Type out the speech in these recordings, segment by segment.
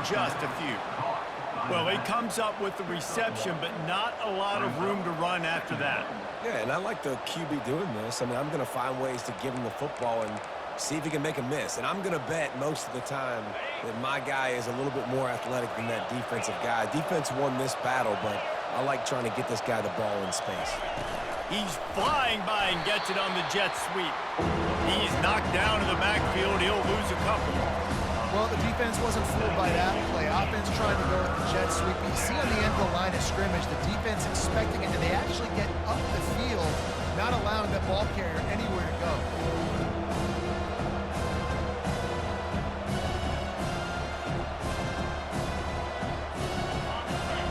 just a few. Well, he comes up with the reception, but not a lot of room to run after that. Yeah, and I like the QB doing this. I mean, I'm going to find ways to give him the football and see if he can make a miss. And I'm going to bet most of the time that my guy is a little bit more athletic than that defensive guy. Defense won this battle, but I like trying to get this guy the ball in space. He's flying by and gets it on the jet sweep. He's knocked down in the backfield. He'll lose a couple. Well, the defense wasn't fooled by that play. Offense trying to go with the jet sweep. You see on the end of the line of scrimmage, the defense expecting it, and they actually get up the field, not allowing the ball carrier anywhere to go.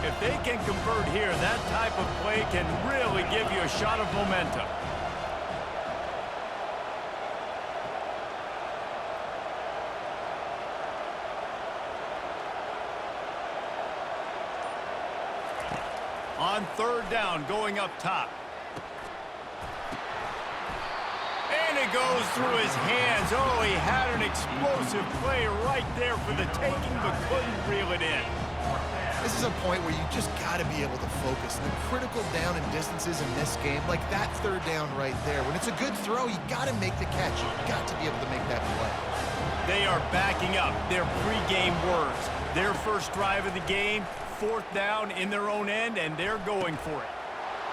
If they can convert here, that type of play can really give you a shot of momentum. On third down, going up top. And it goes through his hands. Oh, he had an explosive play right there for the taking, but couldn't reel it in. This is a point where you just got to be able to focus. The critical down and distances in this game, like that third down right there. When it's a good throw, you got to make the catch. You've got to be able to make that play. They are backing up their pregame words. Their first drive of the game, fourth down in their own end, and they're going for it.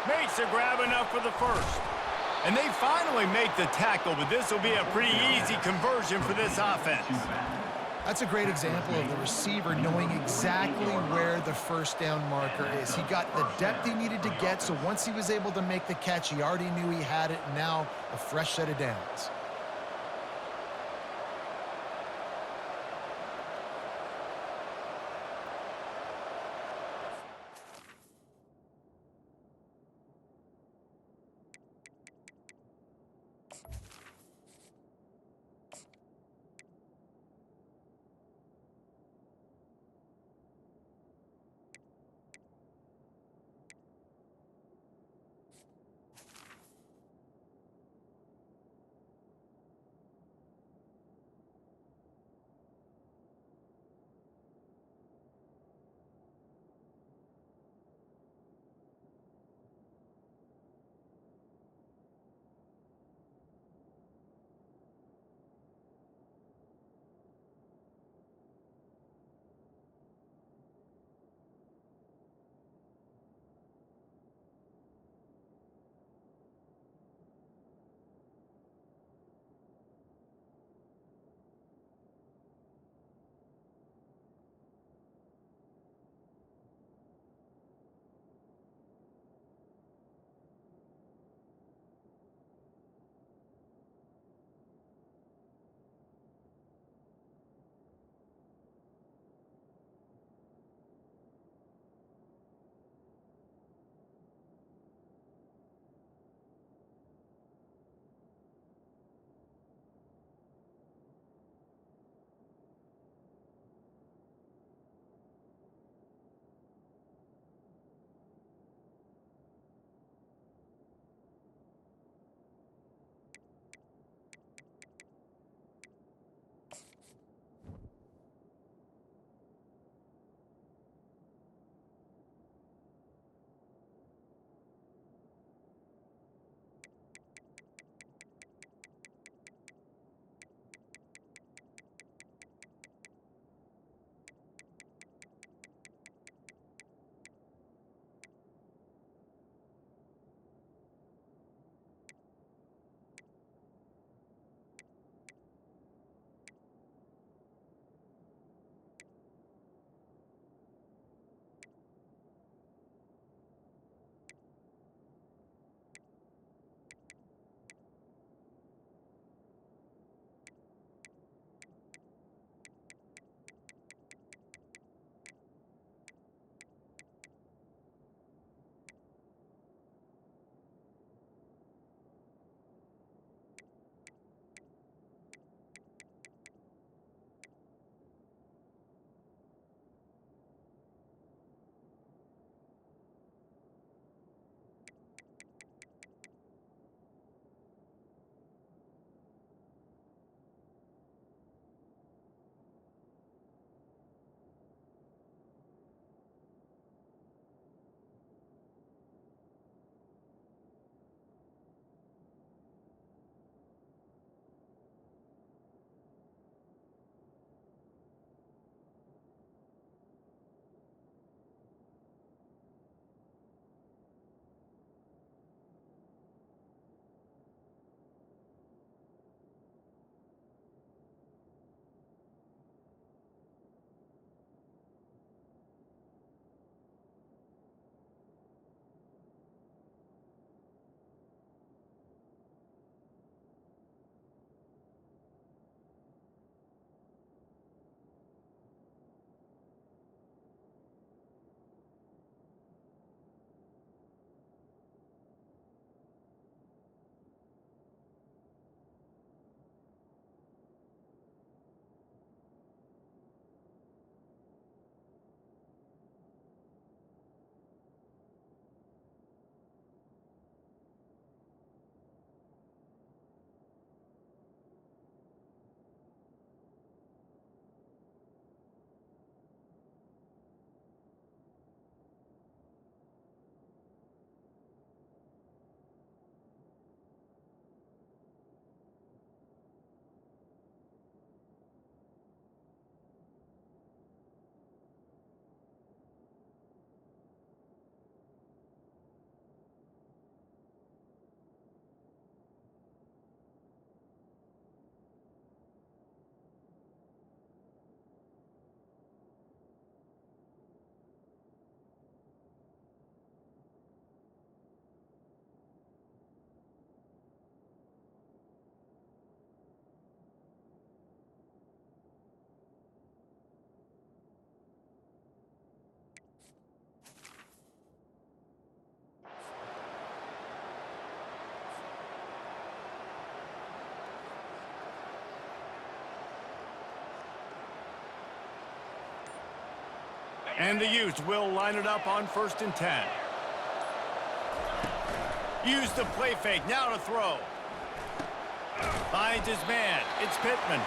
Makes a grab enough for the first. And they finally make the tackle, but this will be a pretty easy conversion for this offense. That's a great example of the receiver knowing exactly where the first down marker is. He got the depth he needed to get, so once he was able to make the catch, he already knew he had it. Now a fresh set of downs. And the Utes will line it up on 1st and 10. Use the play fake. Now to throw. Finds his man. It's Pittman.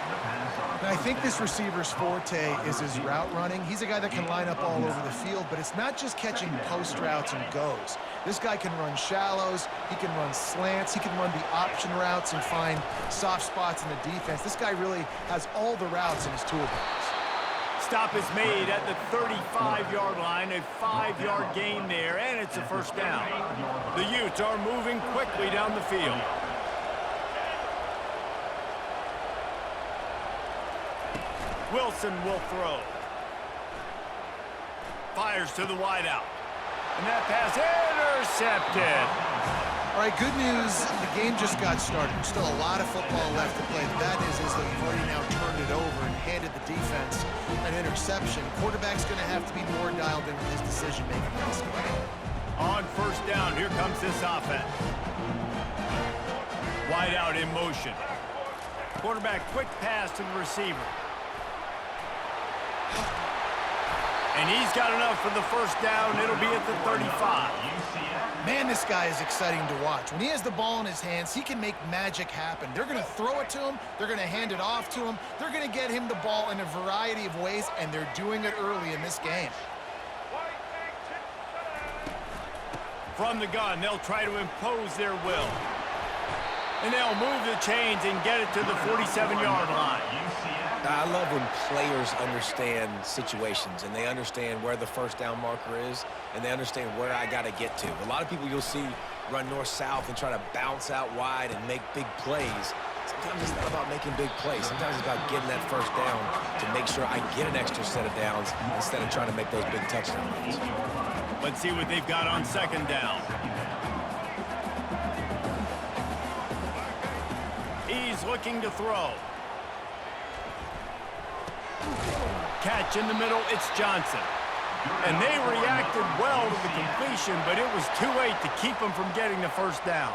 And I think this receiver's forte is his route running. He's a guy that can line up all over the field, but it's not just catching post routes and goes. This guy can run shallows, he can run slants, he can run the option routes and find soft spots in the defense. This guy really has all the routes in his toolbox. Stop is made at the 35-yard line, a 5-yard gain there, and it's a 1st down. The Utes are moving quickly down the field. Wilson will throw. Fires to the wideout. And that pass intercepted. All right, good news. The game just got started. There's still a lot of football left to play. The bad news is that we've already now turned it over and handed the defense an interception. Quarterback's going to have to be more dialed in with his decision-making in this game. On 1st down, here comes this offense. Wideout in motion. Quarterback quick pass to the receiver. And he's got enough for the 1st down. It'll be at the 35. Man, this guy is exciting to watch. When he has the ball in his hands, he can make magic happen. They're going to throw it to him. They're going to hand it off to him. They're going to get him the ball in a variety of ways, and they're doing it early in this game. From the gun, they'll try to impose their will. And they'll move the chains and get it to the 47-yard line. I love when players understand situations and they understand where the 1st down marker is and they understand where I got to get to. A lot of people you'll see run north-south and try to bounce out wide and make big plays. Sometimes it's not about making big plays. Sometimes it's about getting that 1st down to make sure I get an extra set of downs instead of trying to make those big touchdown runs. Let's see what they've got on 2nd down. He's looking to throw. Catch in the middle, it's Johnson. And they reacted well to the completion, but it was too late to keep them from getting the 1st down.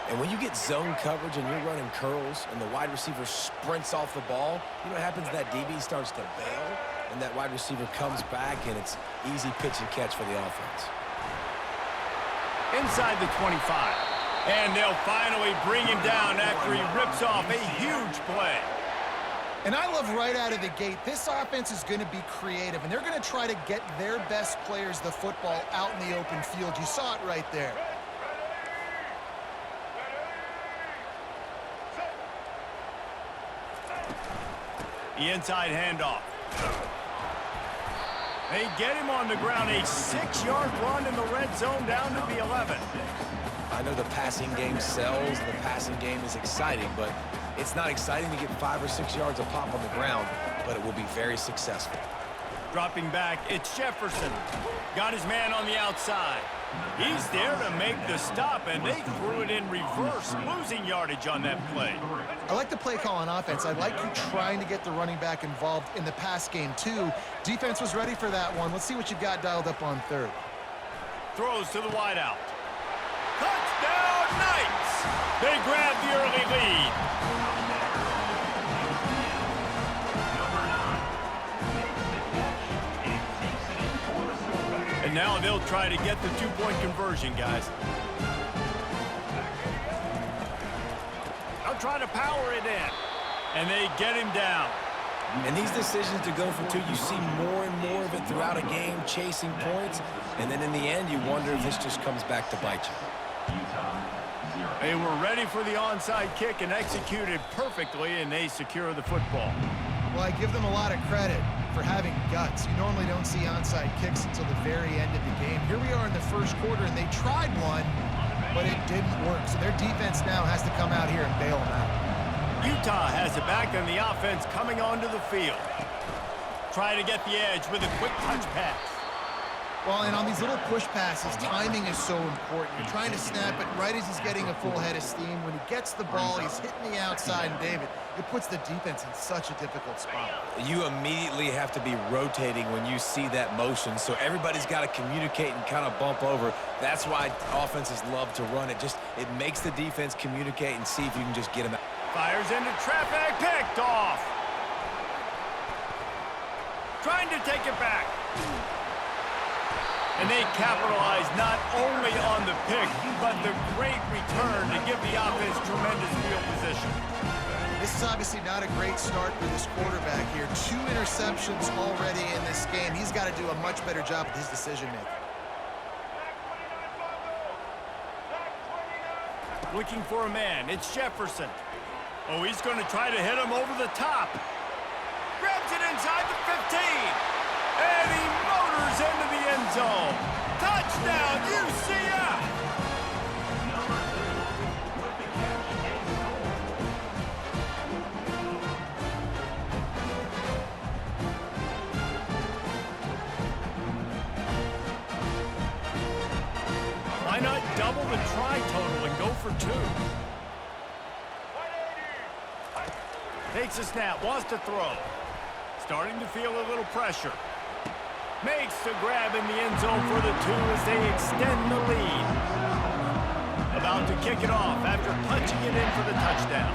And when you get zone coverage and you're running curls and the wide receiver sprints off the ball, you know what happens? That DB starts to bail, and that wide receiver comes back, and it's easy pitch and catch for the offense. Inside the 25. And they'll finally bring him down after he rips off a huge play. And I love right out of the gate, this offense is going to be creative, and they're going to try to get their best players the football out in the open field. You saw it right there. The inside handoff. They get him on the ground. A 6-yard run in the red zone down to the 11. I know the passing game sells, the passing game is exciting, but it's not exciting to get 5 or 6 yards a pop on the ground, but it will be very successful. Dropping back, it's Jefferson. Got his man on the outside. He's there to make the stop, and they threw it in reverse, losing yardage on that play. I like the play call on offense. I like you trying to get the running back involved in the pass game, too. Defense was ready for that one. Let's see what you've got dialed up on 3rd. Throws to the wideout. Touchdown, Knights! They grab the early lead. And now they'll try to get the 2-point conversion, guys. They'll try to power it in. And they get him down. And these decisions to go for 2, you see more and more of it throughout a game, chasing points. And then in the end, you wonder if this just comes back to bite you. They were ready for the onside kick and executed perfectly, and they secure the football. Well, I give them a lot of credit for having guts. You normally don't see onside kicks until the very end of the game. Here we are in the 1st quarter, and they tried one, but it didn't work. So their defense now has to come out here and bail them out. Utah has it back on the offense coming onto the field. Try to get the edge with a quick touch pass. Well, and on these little push passes, timing is so important. You're trying to snap it right as he's getting a full head of steam. When he gets the ball, he's hitting the outside, and David, it puts the defense in such a difficult spot. You immediately have to be rotating when you see that motion, so everybody's got to communicate and kind of bump over. That's why offenses love to run it. It makes the defense communicate and see if you can just get them out. Fires into traffic, picked off. Trying to take it back. And they capitalized not only on the pick, but the great return to give the offense tremendous field position. This is obviously not a great start for this quarterback here. 2 interceptions already in this game. He's got to do a much better job with his decision-making. Looking for a man. It's Jefferson. Oh, he's going to try to hit him over the top. Grabs it inside the 15. And he motors into the end zone. Touchdown, UCF! Why not double the try total and go for 2? Takes a snap, wants to throw. Starting to feel a little pressure. Makes the grab in the end zone for the 2 as they extend the lead. About to kick it off after punching it in for the touchdown.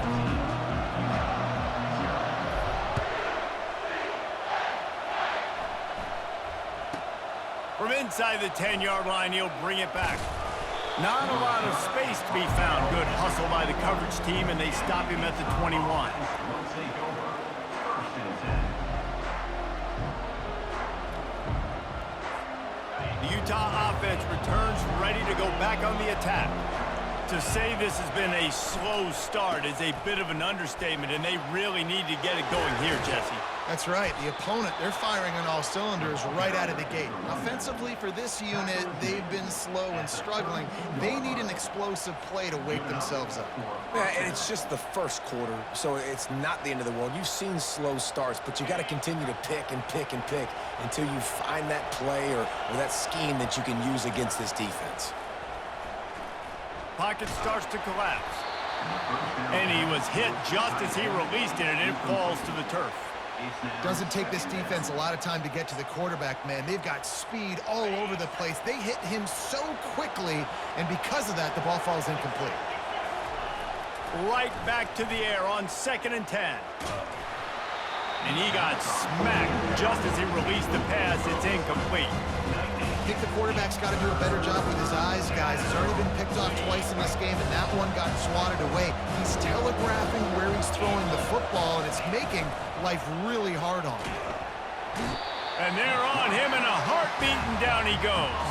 From inside the 10-yard line, he'll bring it back. Not a lot of space to be found. Good hustle by the coverage team, and they stop him at the 21. The Utah offense returns ready to go back on the attack. To say this has been a slow start is a bit of an understatement, and they really need to get it going here, Jesse. That's right. The opponent, they're firing on all cylinders right out of the gate. Offensively, for this unit, they've been slow and struggling. They need an explosive play to wake themselves up. Yeah, and it's just the first quarter, so it's not the end of the world. You've seen slow starts, but you got to continue to pick and pick and pick until you find that play or that scheme that you can use against this defense. Pocket starts to collapse. And he was hit just as he released it, and it falls to the turf. Doesn't take this defense a lot of time to get to the quarterback, man. They've got speed all over the place. They hit him so quickly, and because of that, the ball falls incomplete. Right back to the air on 2nd and 10. And he got smacked just as he released the pass. It's incomplete. I think the quarterback's got to do a better job with his eyes, guys. He's already been picked off twice in this game, and that one got swatted away. He's telegraphing where he's throwing the football, and it's making life really hard on him. And they're on him in a heartbeat, and down he goes.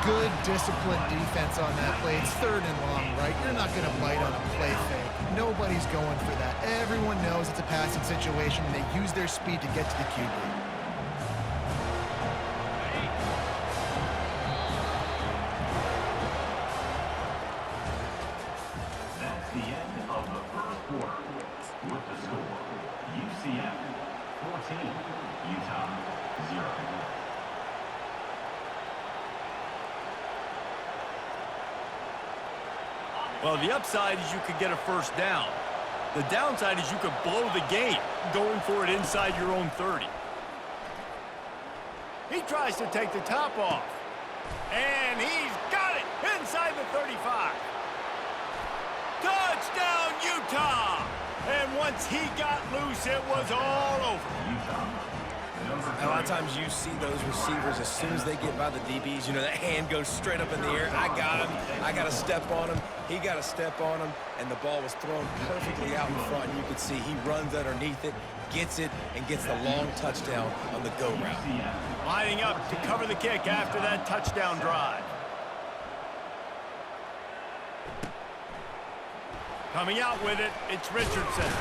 Good disciplined defense on that play. It's 3rd and long, right? You're not going to bite on a play fake. Nobody's going for that. Everyone knows it's a passing situation, and they use their speed to get to the QB. The end of the first quarter with the score UCF 14, Utah 0. Well, the upside is you could get a first down. The downside is you could blow the game going for it inside your own 30. He tries to take the top off. And he's got it inside the 35. Touchdown, Utah! And once he got loose, it was all over. A lot of times you see those receivers, as soon as they get by the DBs, you know, that hand goes straight up in the air. I got him. I got to step on him. He got to step on him, and the ball was thrown perfectly out in front. And you could see he runs underneath it, gets it, and gets the long touchdown on the go route. Lining up to cover the kick after that touchdown drive. Coming out with it, it's Richardson.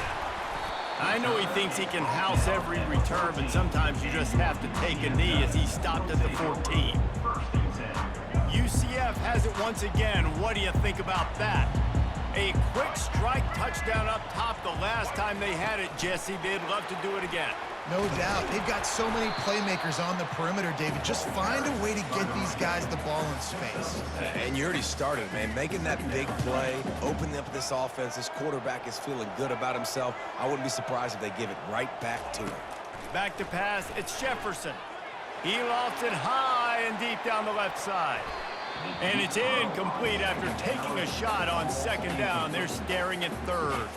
I know he thinks he can house every return, but sometimes you just have to take a knee as he stopped at the 14. UCF has it once again. What do you think about that? A quick strike touchdown up top the last time they had it, Jesse. They'd love to do it again. No doubt. They've got so many playmakers on the perimeter, David. Just find a way to get these guys the ball in space. And you already started, man. Making that big play, opening up this offense. This quarterback is feeling good about himself. I wouldn't be surprised if they give it right back to him. Back to pass, it's Jefferson. He lofts it high and deep down the left side. And it's incomplete after taking a shot on 2nd down. They're staring at 3rd.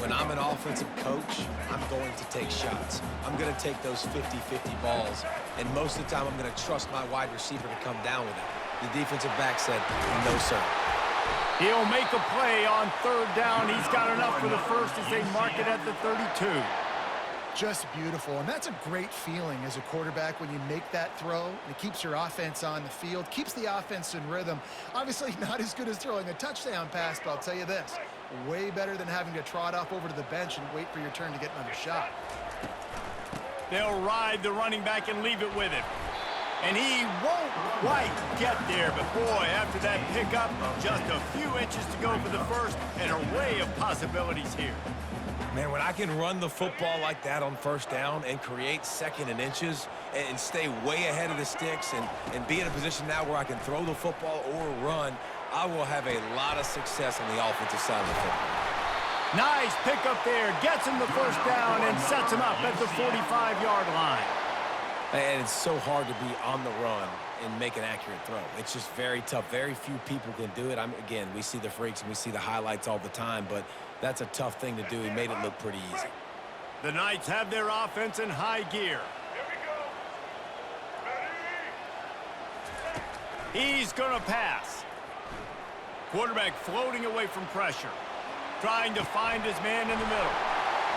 When I'm an offensive coach, I'm going to take shots. I'm going to take those 50-50 balls, and most of the time I'm going to trust my wide receiver to come down with it. The defensive back said, no, sir. He'll make a play on third down. He's got enough for the first as they mark it at the 32. Just beautiful, and that's a great feeling as a quarterback when you make that throw, and it keeps your offense on the field, keeps the offense in rhythm. Obviously not as good as throwing a touchdown pass, but I'll tell you this, way better than having to trot off over to the bench and wait for your turn to get another shot. They'll ride the running back and leave it with him. And he won't quite get there, but boy, after that pickup, just a few inches to go for the first, and an array of possibilities here. Man, when I can run the football like that on first down and create second and inches and stay way ahead of the sticks and be in a position now where I can throw the football or run, I will have a lot of success on the offensive side of the football. Nice pickup there, gets him the first down and sets him up at the 45-yard line. And it's so hard to be on the run and make an accurate throw. It's just very tough. Very few people can do it. Again, we see the freaks and we see the highlights all the time, but that's a tough thing to do. He made it look pretty easy. The Knights have their offense in high gear. He's going to pass. Quarterback floating away from pressure. Trying to find his man in the middle.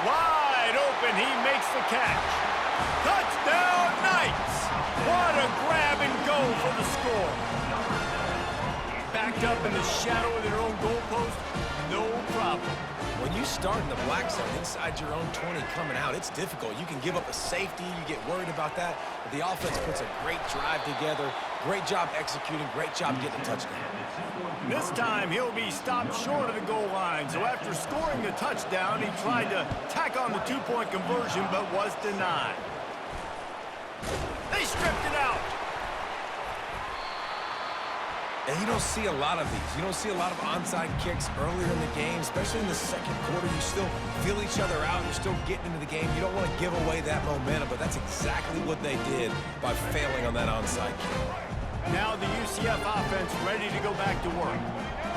Wide open, he makes the catch. Touchdown, Knights! What a grab and go for the score. Backed up in the shadow of their own goalpost, no problem. When you start in the black zone inside your own 20 coming out, it's difficult. You can give up a safety, you get worried about that, but the offense puts a great drive together, great job executing, great job getting a touchdown. This time he'll be stopped short of the goal line, so after scoring the touchdown, he tried to tack on the two-point conversion but was denied. They stripped it out. And you don't see a lot of these. You don't see a lot of onside kicks earlier in the game, especially in the second quarter. You still feel each other out. You're still getting into the game. You don't want to give away that momentum, but that's exactly what they did by failing on that onside kick. Now the UCF offense ready to go back to work.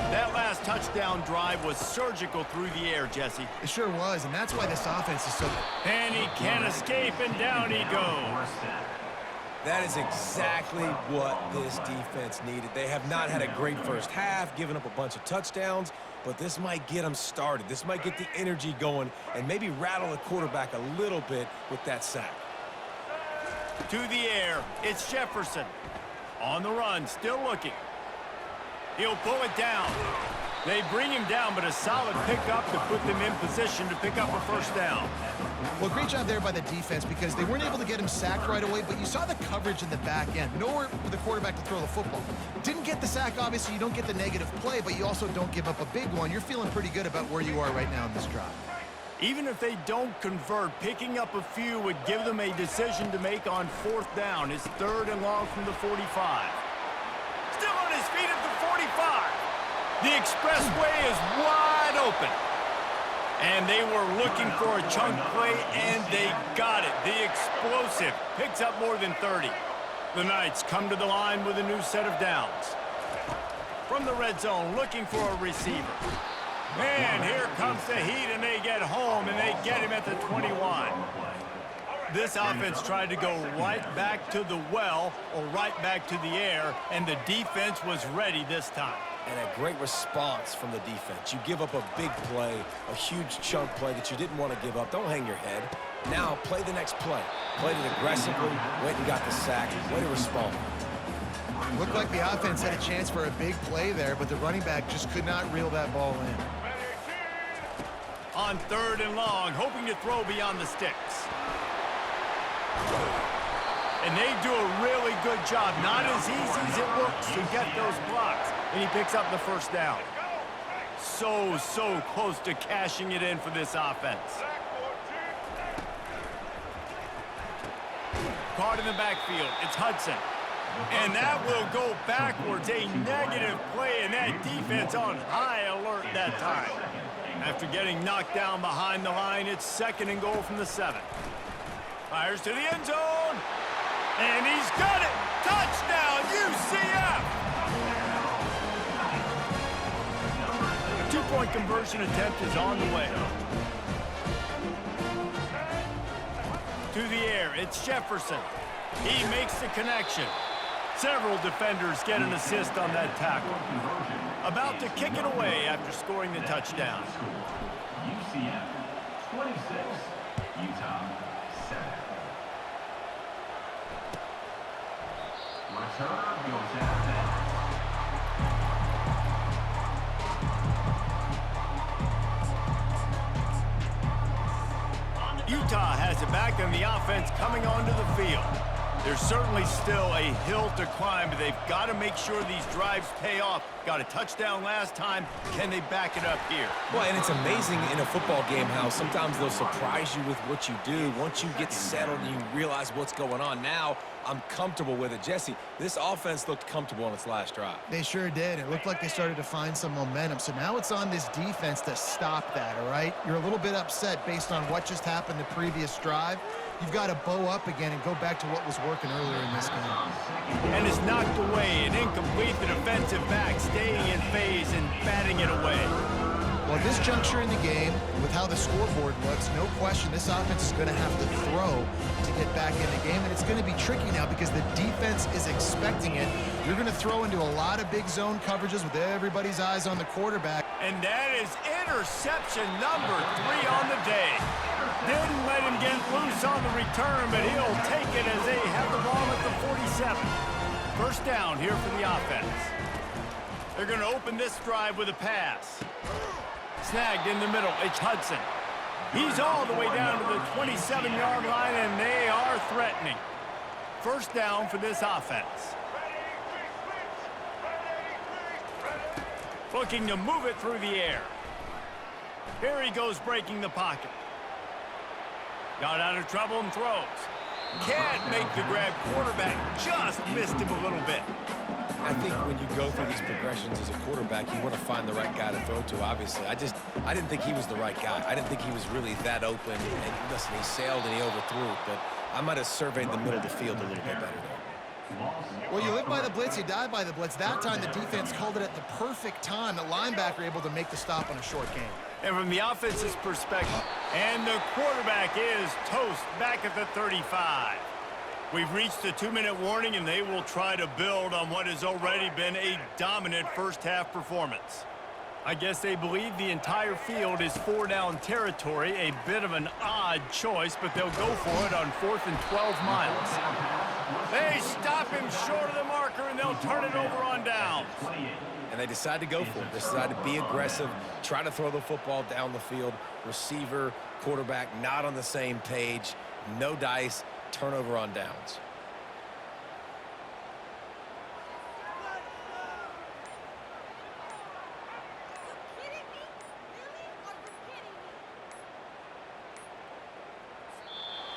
That last touchdown drive was surgical through the air, Jesse. It sure was, and that's why this offense is so good. And he can't escape, and down he goes. That is exactly what this defense needed. They have not had a great first half, giving up a bunch of touchdowns, but this might get them started. This might get the energy going and maybe rattle the quarterback a little bit with that sack. To the air, it's Jefferson. On the run, still looking. He'll pull it down. They bring him down, but a solid pickup to put them in position to pick up a first down. Well, great job there by the defense because they weren't able to get him sacked right away, but you saw the coverage in the back end. Nowhere for the quarterback to throw the football. Didn't get the sack, obviously. You don't get the negative play, but you also don't give up a big one. You're feeling pretty good about where you are right now in this drive. Even if they don't convert, picking up a few would give them a decision to make on fourth down. It's third and long from the 45. Still on his feet at the 45. The expressway is wide open. And they were looking for a chunk play, and they got it. The explosive picks up more than 30. The Knights come to the line with a new set of downs. From the red zone, looking for a receiver. Man, here comes the heat, and they get home, and they get him at the 21. This offense tried to go right back to the well or right back to the air, and the defense was ready this time. And a great response from the defense. You give up a big play, a huge chunk play that you didn't want to give up. Don't hang your head. Now play the next play. Played it aggressively, went and got the sack, way to respond. Looked like the offense had a chance for a big play there, but the running back just could not reel that ball in. On third and long, hoping to throw beyond the sticks. And they do a really good job. Not as easy as it looks to get those blocks. And he picks up the first down. So close to cashing it in for this offense. Caught in the backfield. It's Hudson. And that will go backwards. A negative play, and that defense on high alert that time. After getting knocked down behind the line, it's second and goal from the 7. Fires to the end zone. And he's got it. Touchdown, UCF. Two-point conversion attempt is on the way. through the air. It's Jefferson. He makes the connection. Several defenders get an assist on that tackle. About to kick it away after scoring the touchdown. UCF 26, Utah 7. Return goes out of bounds. Utah has it back and the offense coming onto the field. There's certainly still a hill to climb, but they've got to make sure these drives pay off. Got a touchdown last time. Can they back it up here? Well, and it's amazing in a football game how sometimes they'll surprise you with what you do. Once you get settled and you realize what's going on, now I'm comfortable with it. Jesse, this offense looked comfortable on its last drive. They sure did. It looked like they started to find some momentum. So now it's on this defense to stop that, all right? You're a little bit upset based on what just happened the previous drive. You've got to bow up again and go back to what was working earlier in this game. And it's knocked away and incomplete. The defensive back staying in phase and batting it away. Well, at this juncture in the game, with how the scoreboard looks, no question this offense is going to have to throw to get back in the game, and it's going to be tricky now because the defense is expecting it. You're going to throw into a lot of big zone coverages with everybody's eyes on the quarterback. And that is interception number 3 on the day. Didn't let him get loose on the return, but he'll take it as they have the ball at the 47. First down here for the offense. They're going to open this drive with a pass. Snagged in the middle, it's Hudson. He's all the way down to the 27-yard line, and they are threatening. First down for this offense. Looking to move it through the air. Here he goes breaking the pocket. Got out of trouble and throws. Can't make the grab. Quarterback just missed him a little bit. I think when you go through these progressions as a quarterback, you want to find the right guy to throw to, obviously. I didn't think he was the right guy. I didn't think he was really that open. And listen, he sailed and he overthrew it, but I might have surveyed the middle of the field a little bit better there. Well, you live by the blitz, you die by the blitz. That time, the defense called it at the perfect time. The linebacker able to make the stop on a short game. And from the offense's perspective, and the quarterback is toast back at the 35. We've reached the 2-minute warning, and they will try to build on what has already been a dominant first-half performance. I guess they believe the entire field is 4-down territory, a bit of an odd choice, but they'll go for it on 4th and 12 miles. They stop him short of the marker, and they'll turn it over on downs. And they decide to go for it. They decide to be aggressive, try to throw the football down the field. Receiver, quarterback, not on the same page. No dice. Turnover on downs.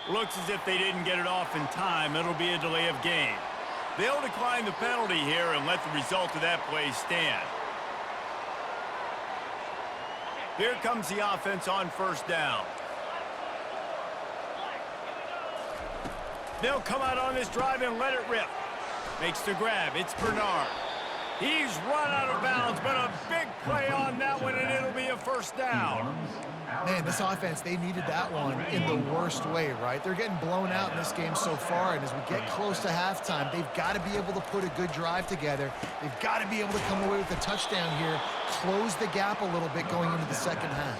Looks as if they didn't get it off in time. It'll be a delay of game. They'll decline the penalty here and let the result of that play stand. Here comes the offense on first down. They'll come out on this drive and let it rip. Makes the grab. It's Bernard. He's run out of bounds, but a big play on that one, and it'll be a first down. Man, this offense, they needed that one in the worst way, right? They're getting blown out in this game so far, and as we get close to halftime, they've got to be able to put a good drive together. They've got to be able to come away with a touchdown here, close the gap a little bit going into the second half.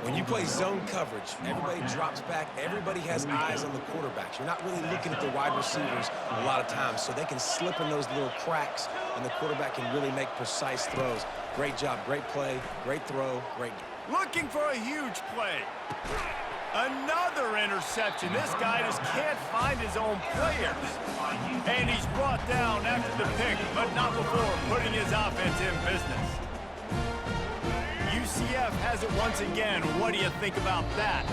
When you play zone coverage, everybody drops back. Everybody has eyes on the quarterbacks. You're not really looking at the wide receivers a lot of times, so they can slip in those little cracks, and the quarterback can really make precise throws. Great job, great play, great throw, great. Looking for a huge play. Another interception. This guy just can't find his own players. And he's brought down after the pick, but not before putting his offense in business. UCF has it once again. What do you think about that?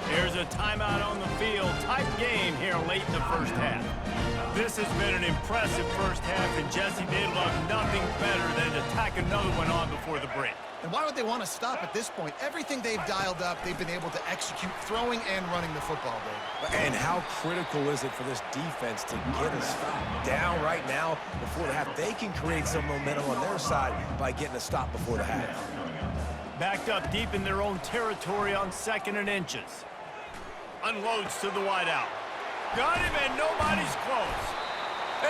There's a timeout on the field. Tight game here late in the first half. This has been an impressive first half, and Jesse, they'd love nothing better than to tack another one on before the break. And why would they want to stop at this point? Everything they've dialed up, they've been able to execute throwing and running the football, Dave. And how critical is it for this defense to get a stop down right now before the half? They can create some momentum on their side by getting a stop before the half. Backed up deep in their own territory on 2nd and inches. Unloads to the wideout. Got him, and nobody's close.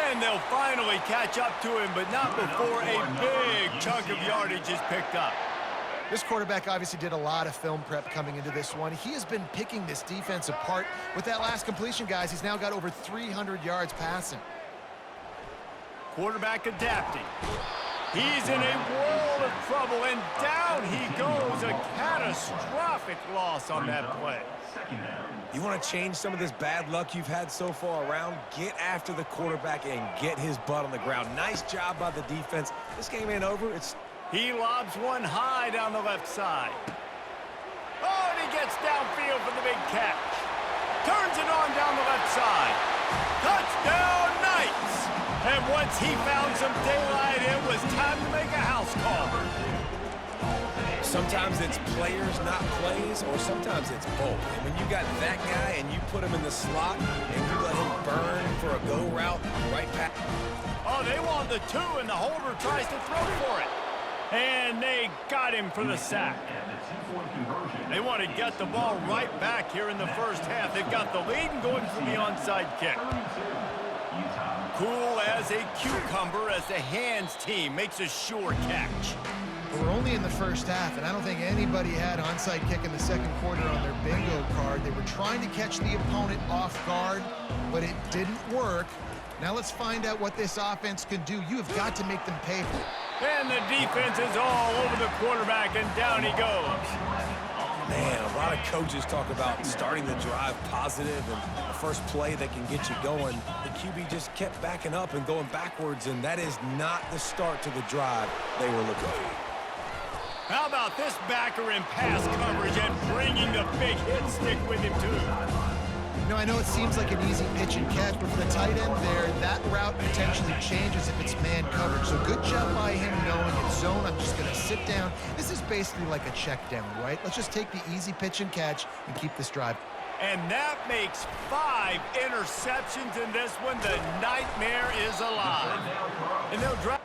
And they'll finally catch up to him, but not before a big chunk of yardage is picked up. This quarterback obviously did a lot of film prep coming into this one. He has been picking this defense apart. With that last completion, guys, he's now got over 300 yards passing. Quarterback adapting. He's in a world of trouble, and down he goes. A catastrophic loss on that play. You want to change some of this bad luck you've had so far around? Get after the quarterback and get his butt on the ground. Nice job by the defense. This game ain't over. He lobs one high down the left side. Oh, and he gets downfield for the big catch. Turns it on down the left side. Touchdown, Knights! And once he found some daylight, it was time to make a house call. Sometimes it's players, not plays, or sometimes it's both. And when you got that guy and you put him in the slot and you let him burn for a go route right past. Oh, they want the two, and the holder tries to throw for it. And they got him for the sack. They want to get the ball right back here in the first half. They've got the lead and going for the onside kick. Cool as a cucumber as the hands team makes a sure catch. We're only in the first half, and I don't think anybody had onside kick in the second quarter on their bingo card. They were trying to catch the opponent off guard, but it didn't work. Now let's find out what this offense can do. You have got to make them pay for it. And the defense is all over the quarterback, and down he goes. Man, a lot of coaches talk about starting the drive positive and the first play that can get you going. The QB just kept backing up and going backwards, and that is not the start to the drive they were looking for. How about this backer in pass coverage and bringing the big hit stick with him, too? You know, I know it seems like an easy pitch and catch, but for the tight end there, that route potentially changes if it's man coverage. So good job by him knowing it's zone. I'm just going to sit down. This is basically like a check down, right? Let's just take the easy pitch and catch and keep this drive. And that makes 5 interceptions in this one. The nightmare is alive. And they'll drive